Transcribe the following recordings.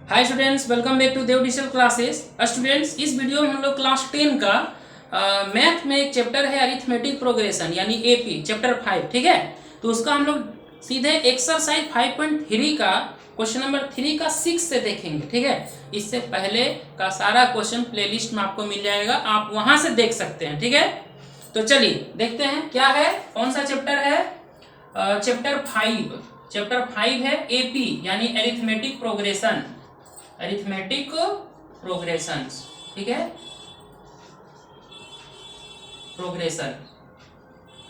Hi students, welcome back to Dev digital classes. Students, इस video में हम लोग क्लास 10 का मैथ में एक चैप्टर है अरिथमेटिक प्रोग्रेशन यानी एपी चैप्टर 5, ठीक है। तो उसका हम लोग सीधे एक्सरसाइज 5.3 का क्वेश्चन नंबर 3 का 6 से देखेंगे, ठीक है। इससे पहले का सारा क्वेश्चन प्लेलिस्ट में आपको मिल जाएगा, आप वहां से देख सकते हैं, ठीक है। तो चलिए देखते हैं क्या है, कौन सा चैप्टर है। चैप्टर 5 है एपी यानी अरिथमेटिक प्रोग्रेशन, अरिथमेटिक प्रोग्रेशंस, ठीक है, प्रोग्रेशन।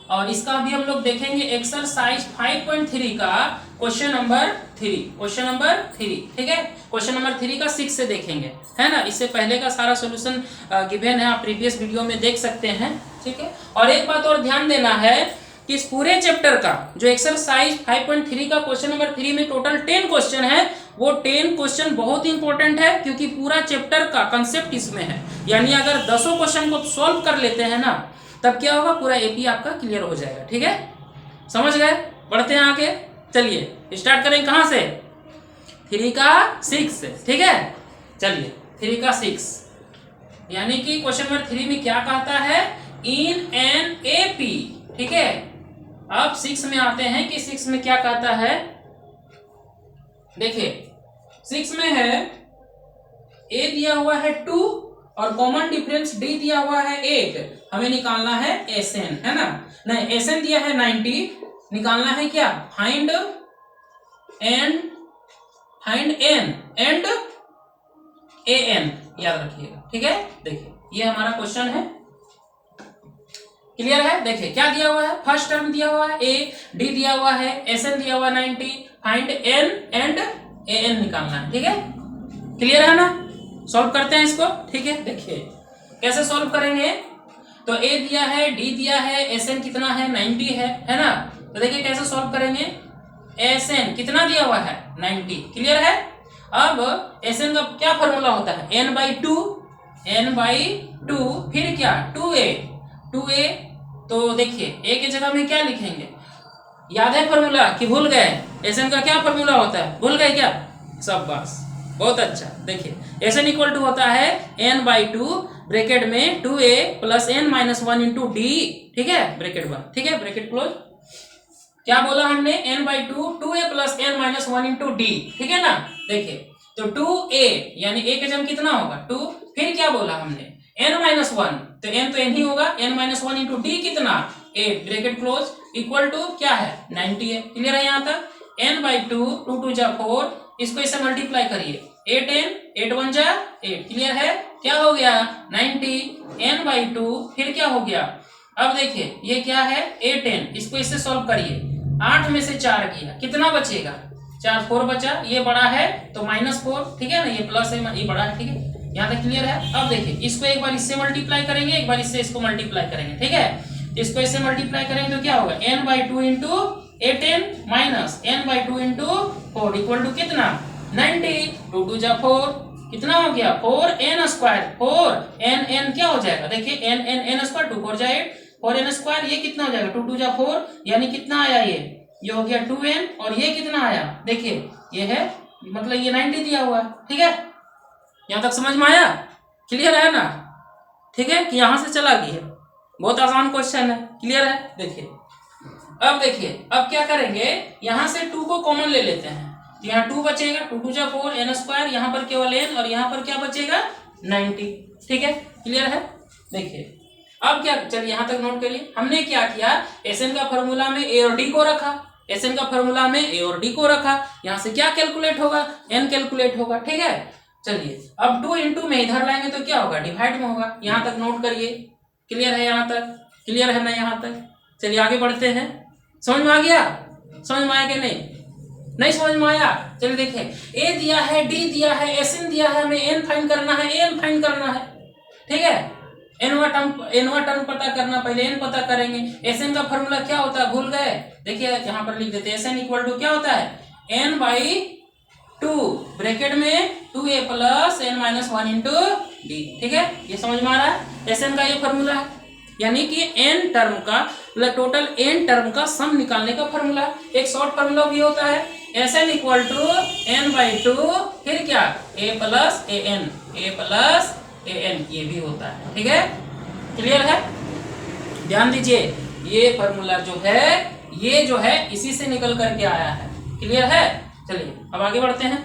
और इसका भी हम लोग देखेंगे एक्सरसाइज 5.3 का क्वेश्चन नंबर 3, ठीक है। क्वेश्चन नंबर 3 का 6 से देखेंगे, है ना। इससे पहले का सारा सॉल्यूशन गिवन है, आप प्रीवियस वीडियो में देख सकते हैं, ठीक है। और एक बात और ध्यान देना है कि इस पूरे चैप्टर का जो एक्सरसाइज 5.3 का क्वेश्चन नंबर 3 में टोटल 10 क्वेश्चन है, वो 10 क्वेश्चन बहुत इंपॉर्टेंट है, क्योंकि पूरा चैप्टर का कंसेप्ट इसमें है। यानी अगर 10 क्वेश्चन को सॉल्व कर लेते हैं ना, तब क्या होगा, पूरा एपी आपका क्लियर हो जाएगा, ठीक है। समझ गए। बढ़ते हैं आगे, चलिए स्टार्ट करें कहां से, 3 का 6 से, ठीक है। चलिए 3 का 6 यानी कि क्वेश्चन नंबर 3 में क्या कहता है, इन एन एपी, ठीक है। अब 6 में आते हैं कि 6 में क्या कहता है। देखिए 6 में है ए दिया हुआ है 2 और कॉमन डिफरेंस डी दिया हुआ है 8। हमें निकालना है एसएन, है ना। नहीं, एसएन दिया है 90, निकालना है क्या, फाइंड एन एंड एन, याद रखिएगा, ठीक है। देखिए ये हमारा क्वेश्चन है, क्लियर है। देखिए क्या दिया हुआ है, फर्स्ट टर्म दिया हुआ है ए, डी दिया हुआ है, एसएन दिया हुआ 90, फाइंड एन एंड एन निकालना है, ठीक है। क्लियर है ना। सॉल्व करते हैं इसको, ठीक है। देखिए कैसे सॉल्व करेंगे। तो ए दिया है, डी दिया है, एसएन कितना है, 90 है ना। तो देखिए कैसे सॉल्व करेंगे। एसएन कितना दिया हुआ है, 90, क्लियर है। अब एसएन का क्या फॉर्मूला होता है, n/2, फिर क्या 2a। तो देखिए ए की जगह में क्या लिखेंगे, याद है फॉर्मूला कि भूल गए। एसएन का क्या फॉर्मूला होता है, भूल गए क्या, सब बस, बहुत अच्छा। देखिए एसएन इक्वल टू होता है n/2 ब्रैकेट में 2a plus n minus 1 into D, ठीक है, ब्रैकेट 1, ठीक है, ब्रैकेट क्लोज। क्या बोला हमने, n/2 2a plus n minus 1 into D, ठीक है ना। देखिए तो 2a यानी a का जम कितना होगा 2, फिर क्या बोला हमने n माइनस 1, तो n तो n ही होगा, n माइनस 1 इंटू डी कितना 8, ब्रैकेट क्लोज, इक्वल टू क्या है 90 है, क्लियर है यहाँ तक। n/2 2 2 जा 4, इसको इसे मल्टीप्लाई करिए, 8 1 जा 8, क्लियर है। क्या हो गया 90, n/2 फिर क्या हो गया। अब देखिए ये क्या है 8n, इसको इससे सॉल्व करिए, 8 में से 4 किया, कितना बचेगा 4, 4 बचा, ये बड़ा है तो -4, ठीक है ना, ये प्लस है, ये बड़ा है, ठीक है। यहाँ तक क्लियर है। अब देखिए इसको एक बार इससे मल्टीप्लाई करेंगे, एक बार इससे इसको मल्टीप्लाई करेंगे, ठीक है। इसको इससे मल्टीप्लाई करेंगे तो क्या होगा, n/2 into 8n minus n/2 into 4 equal to कितना 90, 2 2 जा 4, कितना हो गया 4n स्क्वायर, 4n क्या हो जाएगा, देखिए n स्क्वायर 2 4 जा 8, 4n स्क्वायर, ये कितना हो जाएगा 2 2 जा 4, यानी कितना आया, ये हो गया 2n, और ये कितना आया, देखिए ये है, मतलब ये 90 दिया हुआ है, ठीक है। यहां तक समझ में आया, क्लियर है ना, ठीक है, कि यहां से चला गया, बहुत आसान क्वेश्चन है, क्लियर है। देखिए अब देखिए अब क्या करेंगे, यहां से 2 को कॉमन ले लेते हैं, तो यहाँ 2 बचेगा, 2 2 जा 4, n स्क्वायर, यहाँ पर केवल n, और यहाँ पर क्या बचेगा 90, ठीक है, क्लियर है। देखिए अब क्या, चलिए यहाँ तक नोट करिए, हमने क्या किया, एसएन का फॉर्मूला में ए और डी को रखा, एसएन का फॉर्मूला में ए और डी को रखा, यहाँ से क्या कैलकुलेट होगा, एन कैलकुलेट होगा, ठीक है। चलिए अब 2 इंटू में इधर लाएंगे तो क्या होगा, डिवाइड में होगा, यहाँ तक नोट करिए, क्लियर है, यहाँ तक क्लियर है ना, यहाँ तक। चलिए आगे बढ़ते हैं, समझ में आ गया, समझ में आया कि नहीं समझ में आया। चलिए देखिए ए दिया है, डी दिया है, एसएन दिया है, हमें एन फाइंड करना है, एन फाइंड करना है, ठीक है। एनवा टर्म पता करना, पहले एन पता करेंगे। एसएन का फॉर्मूला क्या होता है, भूल गए, देखिए यहाँ पर लिख देते हैं, एसएन इक्वल टू क्या होता है n/2 ब्रैकेट में 2a plus n minus 1 into D, ठीक है, ये समझ में आ रहा है। एसएन का ये फॉर्मूला है, यानी कि n टर्म का, मतलब टोटल n टर्म का सम निकालने का फॉर्मूला। एक शॉर्ट फॉर्मूला भी होता है S N equal to N by two, फिर क्या A plus A N, A plus A N, ये भी होता है। ठीक है, क्लियर है? ध्यान दीजिए, ये फॉर्मूला जो है ये जो है इसी से निकल करके आया है। क्लियर है? चलिए अब आगे बढ़ते हैं।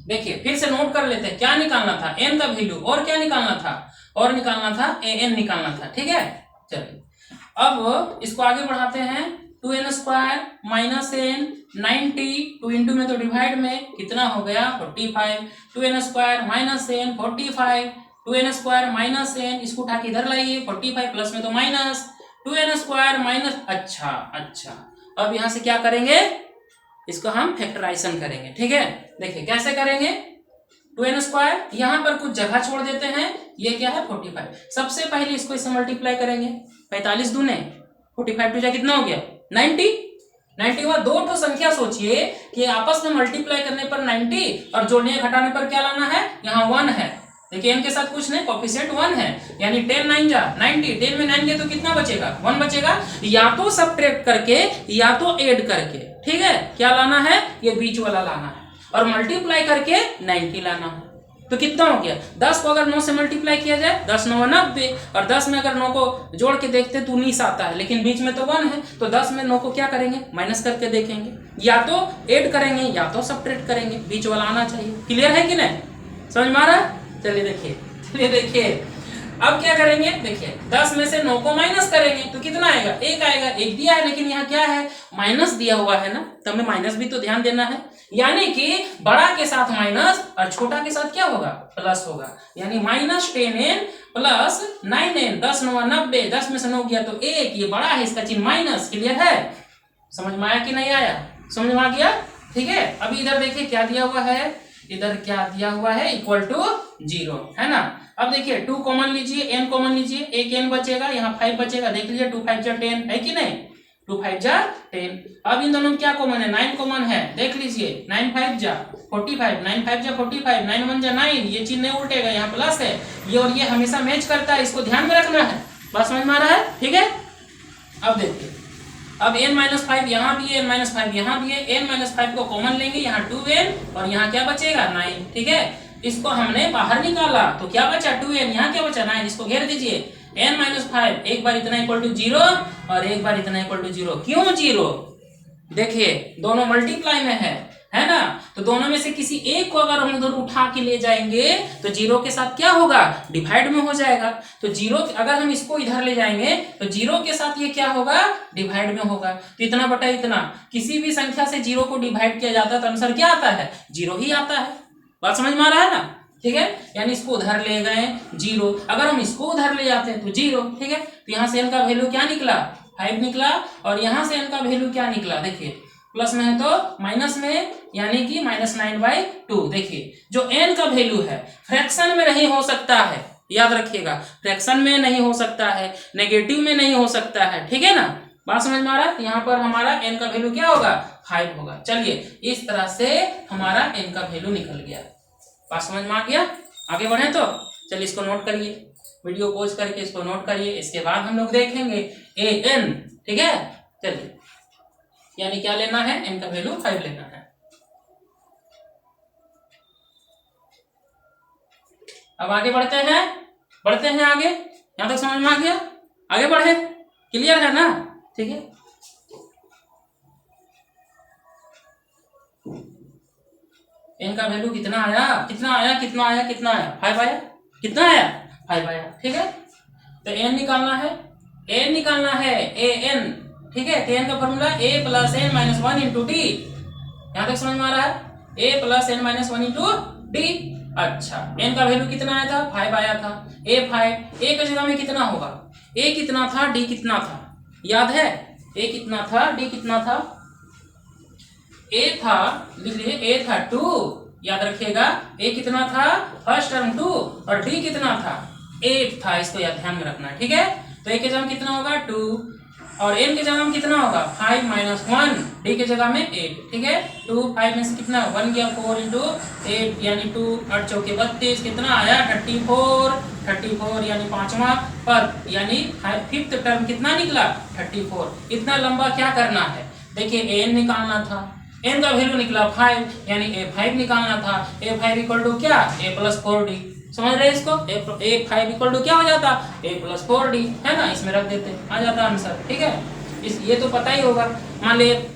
देखिए फिर से नोट कर लेते हैं, क्या निकालना था, एन का वैल्यू, और क्या निकालना था, और निकालना था ए एन निकालना था। ठीक है, चलिए अब इसको आगे बढ़ाते हैं। 2n square minus N 90, 2 into में तो डिवाइड में कितना हो गया 45, 2n square minus N 45, 2n square minus N, इसको उठा के इधर लाइए, 45 प्लस में तो माइनस, 2n स्क्वायर माइनस, अच्छा अब यहां से क्या करेंगे, इसको हम फैक्टराइजेशन करेंगे। ठीक है, देखिए कैसे करेंगे, 2n स्क्वायर यहां पर कुछ जगह छोड़ देते हैं, ये क्या है 45, सबसे पहले इसको इससे मल्टीप्लाई करेंगे, 45 दूने 45 टू जा कितना हो गया 90 हुआ। दो ठो संख्या सोचिए कि आपस में मल्टीप्लाई करने पर 90 और जोड़ने घटाने पर क्या लाना है, यहाँ 1 है। देखिए इनके साथ कुछ नहीं, कोफिशिएंट 1 है, यानी 10 9 जा 90, 10 में 9 गए तो कितना बचेगा 1 बचेगा, या तो सब्ट्रैक्ट करके या तो ऐड करके। ठीक है, क्या लाना है, ये बीच वाला लाना है, और मल्टीप्लाई करके 90 लाना है। तो कितना हो गया, 10 को अगर 9 से मल्टीप्लाई किया जाए 10 9 90, और 10 में अगर 9 को जोड़ के देखते तो 19 आता है, लेकिन बीच में तो 1 है, तो 10 में 9 को क्या करेंगे माइनस करके देखेंगे, या तो ऐड करेंगे या तो सब्ट्रैक्ट करेंगे, बीच वाला आना चाहिए। क्लियर है कि नहीं, समझ में आ रहा है? चलिए देखिए अब क्या करेंगे, देखिए 10 में से 9 को माइनस करेंगे तो कितना आएगा, 1 आएगा, 1 दिया है, लेकिन यहाँ क्या है माइनस दिया हुआ है ना, तो हमें माइनस भी तो ध्यान देना है, यानी कि बड़ा के साथ माइनस और छोटा के साथ क्या होगा प्लस होगा, यानी माइनस 10n प्लस 9n, 10 9 90, 10 में से 9 गया तो 1, ये बड़ा है इसका चिन्ह माइनस। क्लियर है, समझ में आया कि नहीं आया, समझ में आ गया? ठीक है, अभी इधर देखिए क्या दिया हुआ है, इधर क्या दिया हुआ है इक्वल टू 0 है ना। अब देखिए 2 कॉमन लीजिए, n कॉमन लीजिए, एक n बचेगा, यहाँ 5 बचेगा, देख लीजिए 2 5 जा 10 है कि नहीं, 2 5 जा 10। अब इन दोनों में क्या कॉमन है, 9 कॉमन है, देख लीजिए 9 5 जा 45, 9 5 जा 45, 9 1 जा 9, ये चिन्ह नहीं उल्टेगा, यहाँ प्लस है, ये और ये हमेशा मैच करता है, इसको ध्यान में रखना है। बात समझ में आ रहा है? ठीक है, अब देखिए, अब n-5 यहाँ भी है, n-5 यहाँ भी है, n-5 को कॉमन लेंगे, यहाँ 2n और यहाँ क्या बचेगा 9। ठीक है, इसको हमने बाहर निकाला तो क्या बचा 2n, यहाँ क्या बचा 9, इसको घेर दीजिए, n-5 एक बार इतना इक्वल टू 0 और एक बार इतना इक्वल टू 0। क्यों 0, देखिए दोनों मल्टीप्लाई में है ना, तो दोनों में से किसी एक को अगर हम उधर उठा के ले जाएंगे तो 0 के साथ क्या होगा डिवाइड में हो जाएगा, तो 0 अगर हम इसको इधर ले जाएंगे तो 0 के साथ ये क्या होगा डिवाइड में होगा, तो इतना बटा इतना, किसी भी संख्या से 0 को डिवाइड किया जाता है तो आंसर क्या आता है 0 ही आता है। बात समझ में आ रहा है ना? ठीक है, यानी इसको उधर ले गए 0, अगर हम इसको उधर ले जाते हैं तो 0। ठीक है, तो यहाँ से n का वैल्यू क्या निकला 5 निकला, और यहाँ से n का वैल्यू क्या निकला, देखिए प्लस में है तो माइनस में, यानी कि -9/2। देखिए जो n का वैल्यू है फ्रैक्शन में नहीं हो सकता है, याद रखिएगा, फ्रैक्शन में नहीं हो सकता है, नेगेटिव में नहीं हो सकता है। ठीक है ना, बात समझ में आ रहा है? यहाँ पर हमारा n का वैल्यू क्या होगा 5 होगा। चलिए इस तरह से हमारा n का वैल्यू निकल गया। बात समझ में आ गया? आगे बढ़े तो चलिए इसको नोट करिए, वीडियो पॉज करके इसको नोट करिए, इसके बाद हम लोग देखेंगे an। ठीक है, चलिए यानी क्या लेना है, n का वैल्यू 5 लेना है। अब आगे बढ़ते हैं आगे, यहां तक समझ में आ गया? आगे बढ़े, क्लियर है ना? ठीक है, n का वैल्यू कितना आया 5 आया, कितना आया, कितना आया 5 आया। ठीक है, तो n निकालना है an। ठीक है, तो n का formula a plus n minus 1 into D, यहाँ तक समझ में आ रहा है, a plus n minus 1 into D. अच्छा, n का वैल्यू कितना आया था 5 आया था, a 5, a की जगह में कितना होगा, a कितना था d कितना था, याद है a कितना था d कितना था, a था, लिख लीजिए a था 2, याद रखिएगा a कितना था फर्स्ट टर्म 2 और d कितना था 8 था, इसको याद ध्यान में रखना है। ठीक है, तो a की जगह कितना होगा 2, और n की जगह में कितना होगा 5 - 1, d की जगह में 8, ठीक है। 2 5 में से कितना 1 गया, 4 × 8 यानी 2 8 चौके 32, कितना आया 34 यानी पांचवा पद यानी फिफ्थ टर्म कितना निकला 34। इतना लंबा क्या करना है, देखिए n निकालना था, n का वैल्यू निकला 5 यानी a5 निकालना था। a5 इक्वल टू क्या a + 4d, समझ रहे इसको, a5 इक्वल टू क्या हो जाता a + 4d, है ना, इसमें रख देते आ जाता आंसर, ठीक है। ये तो पता ही होगा। मान लीजिए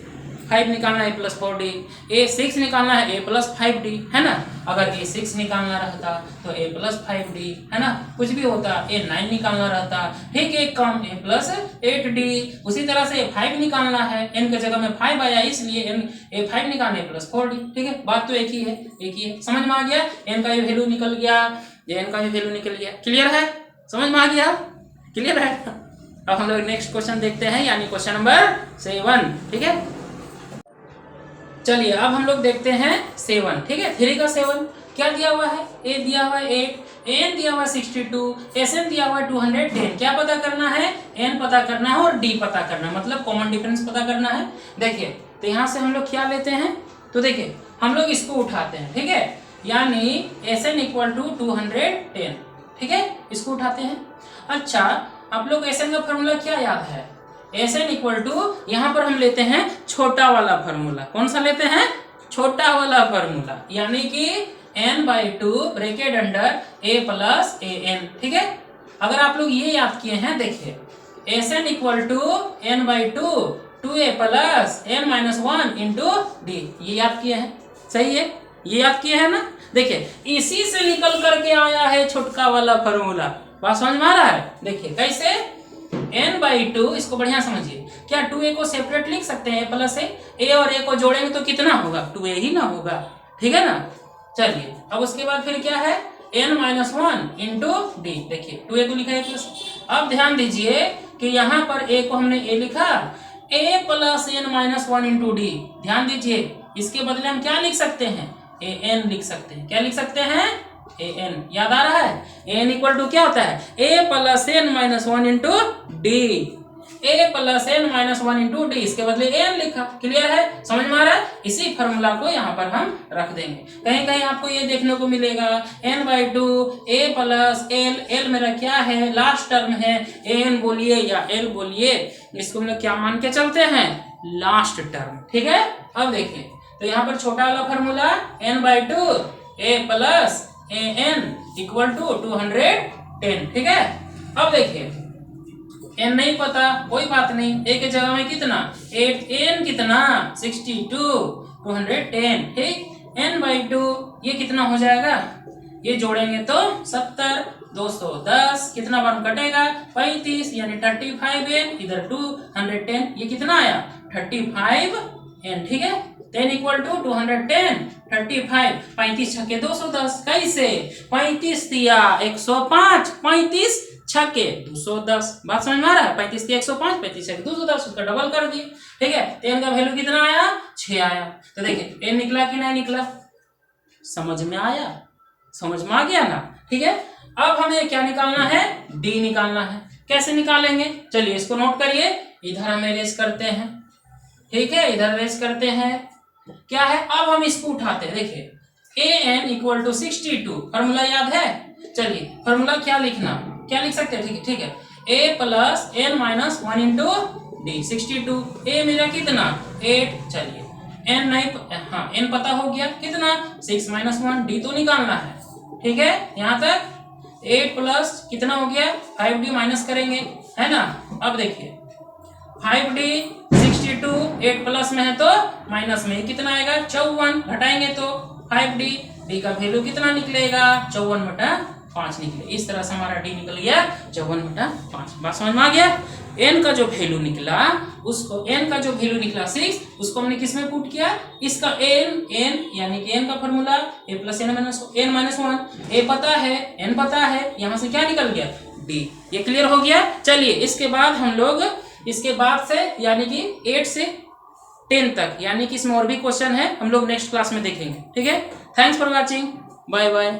5 निकालना है a + 4d, a6 निकालना है a + 5d, है ना। अगर a6 निकालना रहता तो a + 5d, है ना, कुछ भी होता। a9 निकालना रहता, ठीक है, कम a + 8d। उसी तरह से a5 निकालना है, n की जगह में 5 आया इसलिए a5 निकालना a + 4d, ठीक है। बात तो एक ही है, समझ में आ गया। n का ये वैल्यू निकल गया, n का ये वैल्यू निकल गया, क्लियर है, समझ में आ गया, क्लियर है। अब हम लोग नेक्स्ट क्वेश्चन देखते हैं, यानी क्वेश्चन नंबर 7, ठीक है। चलिए अब हम लोग देखते हैं 7, ठीक है। 3 का 7 क्या दिया हुआ है, a दिया हुआ है 8, n दिया हुआ है 62, sn दिया हुआ है 210। क्या पता करना है, n पता करना है और d पता करना है, मतलब कॉमन डिफरेंस पता करना है। देखिए तो यहाँ से हम लोग क्या लेते हैं, तो देखिए हम लोग इसको उठाते हैं, ठीक है, यानी sn = 210, ठीक है, इसको उठाते हैं। अच्छा आप लोग sn का फॉर्मूला क्या याद है, sn = यहाँ पर हम लेते हैं छोटा वाला फॉर्मूला। कौन सा लेते हैं, छोटा वाला फॉर्मूला, यानी कि n/2 bracket under a + an, ठीक है। अगर आप लोग ये याद किए हैं, देखिए sn = n/2 2a + n - 1 × d, ये याद किए हैं, सही है, ये याद किए हैं ना। देखिए इसी से निकल करके आया है छोटका वाला फॉर्मूला, बात समझ में आ रहा है। देखिए कैसे, n/2, इसको बढ़िया समझिए, क्या 2a को सेपरेट लिख सकते हैं a + a और a को जोड़ेंगे तो कितना होगा 2a ही ना होगा, ठीक है ना। चलिए अब उसके बाद फिर क्या है n - 1 × d, देखिए 2a को लिखा है प्लस। अब ध्यान दीजिए कि यहाँ पर a को हमने a लिखा, a + n - 1 × d, ध्यान दीजिए इसके बदले हम क्या लिख सकते हैं, an लिख सकते हैं। क्या लिख सकते हैं, an, याद आ रहा है। an = क्या होता है a + n - 1 × d, a + n - 1 × d, इसके बदले n लिखा, क्लियर है, समझ में आ रहा है। इसी फॉर्मूला को यहाँ पर हम रख देंगे। कहीं कहीं आपको ये देखने को मिलेगा n/2 a + l, l मेरा क्या है लास्ट टर्म है, n बोलिए या l बोलिए, इसको हम लोग क्या मान के चलते हैं, लास्ट टर्म, ठीक है। अब देखिए तो यहाँ पर छोटा वाला फॉर्मूला n/2 a + an = 210, ठीक है। अब देखिए n नहीं पता, कोई बात नहीं, a की जगह में कितना 8, n कितना 62 210, ठीक। n/2 ये कितना हो जाएगा, ये जोड़ेंगे तो 70 210, कितना बार कटेगा 35 यानी 35n, इधर 210, ये कितना आया 35n, ठीक है। 10 = 210 35, 35 छक्के 210, कैसे 35 दिया 105, 35 छक्के 210, बात समझ में आ रहा है। 35 दिया 105, 35 छक्के 210, उसका डबल कर दिए, ठीक है। तो n का वैल्यू कितना आया 6 आया। तो देखिए n निकला कि नहीं निकला, समझ में आया, समझ में आ गया ना, ठीक है। अब हमें क्या निकालना है, d निकालना है। कैसे निकालेंगे, चलिए इसको नोट करिए, इधर हम रेस करते हैं, ठीक है, इधर रेस करते हैं, क्या है, अब हम इसको उठाते हैं। देखिए an = 62, फॉर्मूला याद है। चलिए फॉर्मूला क्या लिखना, क्या लिख सकते हैं, ठीक है, a + n - 1 × d, 62, a मेरा कितना 8, चलिए n नहीं, हाँ n पता हो गया कितना 6 - 1, d तो निकालना है, ठीक है। यहाँ तक 8 प्लस कितना हो गया 5d माइनस करेंगे, है ना। अब देखिए 5d 62, 8 प्लस में है तो माइनस में कितना आएगा 54, घटाएंगे तो 5d, d का वैल्यू कितना निकलेगा 54/5 निकले। इस तरह से हमारा d निकल गया 54/5। बात समझ में आ गया। n का जो वैल्यू निकला, उसको n का जो वैल्यू निकला 6, उसको हमने किस में पुट किया, इसका n यानी कि n का फॉर्मूला a + n - 1, a पता है n पता है, यहाँ से क्या निकल गया d। ये क्लियर हो गया। चलिए इसके बाद हम लोग इसके बाद से यानी कि 8 से 10 तक, यानी कि इसमें और भी क्वेश्चन है, हम लोग नेक्स्ट क्लास में देखेंगे, ठीक है। Thanks for watching, bye bye.